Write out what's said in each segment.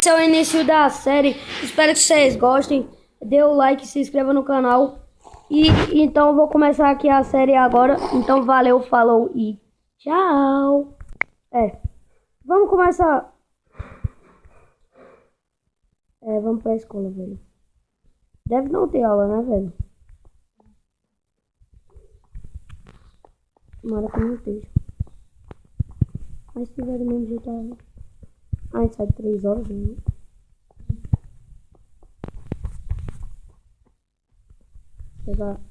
Esse é o início da série. Espero que vocês gostem. Dê o like, se inscreva no canal. E então eu vou começar aqui a série agora. Então valeu, falou e tchau. Vamos começar. Vamos pra escola, velho. Deve não ter aula, né, velho? Tomara que não esteja. Mas se tiver do mesmo jeito, a gente sai 3 horas, né?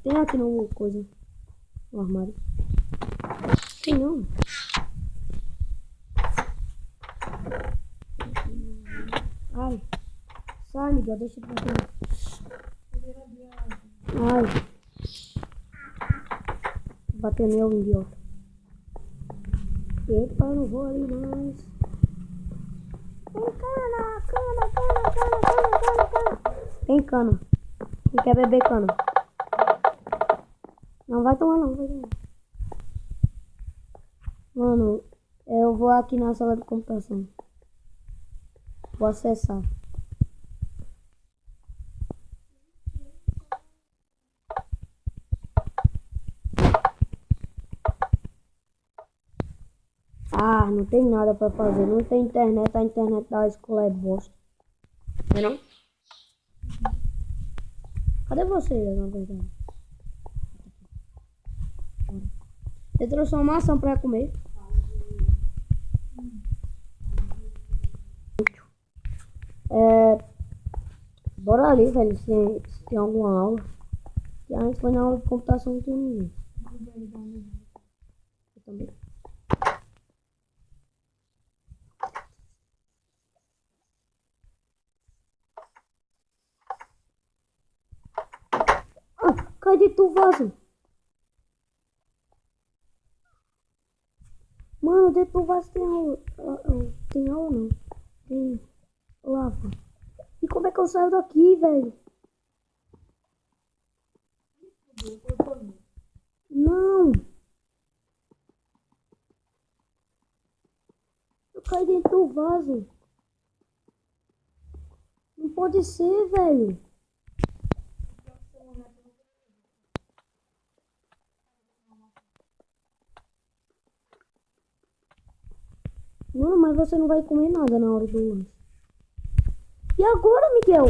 Tem aqui no coisa. No armário. Tem não. Ai. Sai, Miguel, deixa eu ver. Ai. Bateu meu idiota. Epa, não vou ali mais. Tem cana. Tem cana. Quem quer beber cana? Não vai tomar não, vai tomar. Mano, eu vou aqui na sala de computação. Vou acessar. Ah, não tem nada pra fazer. Não tem internet. A internet da escola é bosta. Não é não? Cadê você, na verdade? Eu trouxe uma maçã pra comer. Bora ali, velho, se tem alguma aula. E a gente foi na aula de computação, não tem ninguém. Eu também. Cai de tu, vaso. Mano, dentro do vaso tem aula. Tem aula não. Tem lava. E como é que eu saio daqui, velho? Não. Eu caí dentro do vaso. Não pode ser, velho. Mano, mas você não vai comer nada na hora do lanche. E agora, Miguel?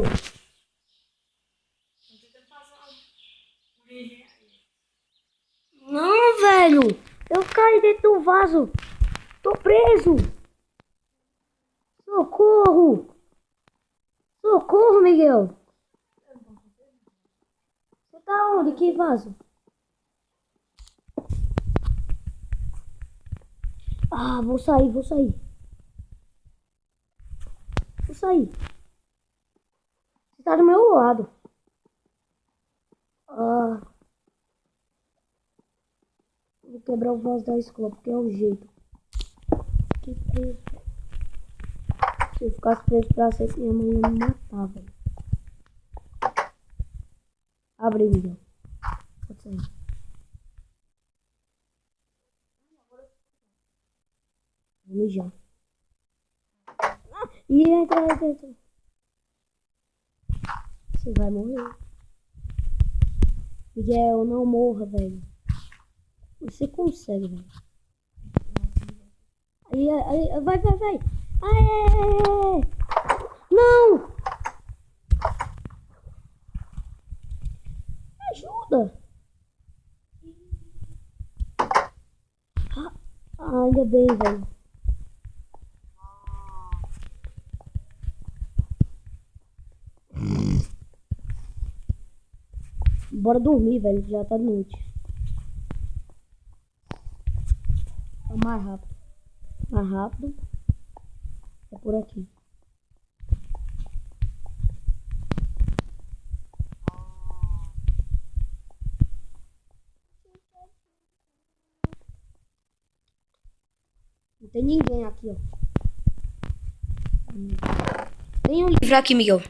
Não, velho. Eu caí dentro do vaso. Tô preso. Socorro. Socorro, Miguel. Você tá onde? Que vaso? Ah, vou sair. Vou sair. Você tá do meu lado. Ah, vou quebrar o vaso da escola, porque é o jeito. Que preso. Se eu ficasse preso pra sempre, minha mãe ia me matar, velho. Abre aí, Miguel. Pode sair. Vou mijar. E entra. Você vai morrer. Miguel, não morra, velho. Você consegue, velho. Aí, vai. Aê! Não! Me ajuda! Ainda bem, velho. Bora dormir, velho. Já tá de noite. É mais rápido. É por aqui. Não tem ninguém aqui, ó. Tem um livro aqui, Miguel.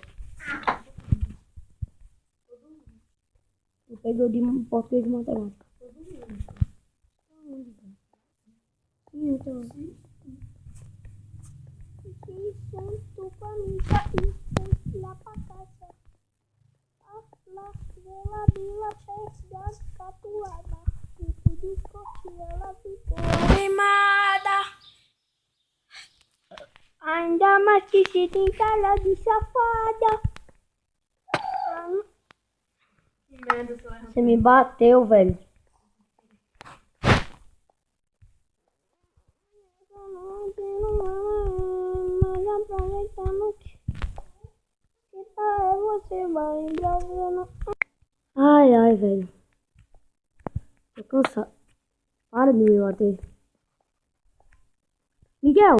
Eu peguei o de português e matemática. Então. E sento camisa e sento lá pra casa. Lá, ela bila, pés das catuaba. Tipo de corte, ela ficou animada. Ainda mais que se tem cara de safada. Você me bateu, velho. Mas aproveitando que você vai engravando. Ai, ai, velho. Tô cansado. Para de me bater. Miguel.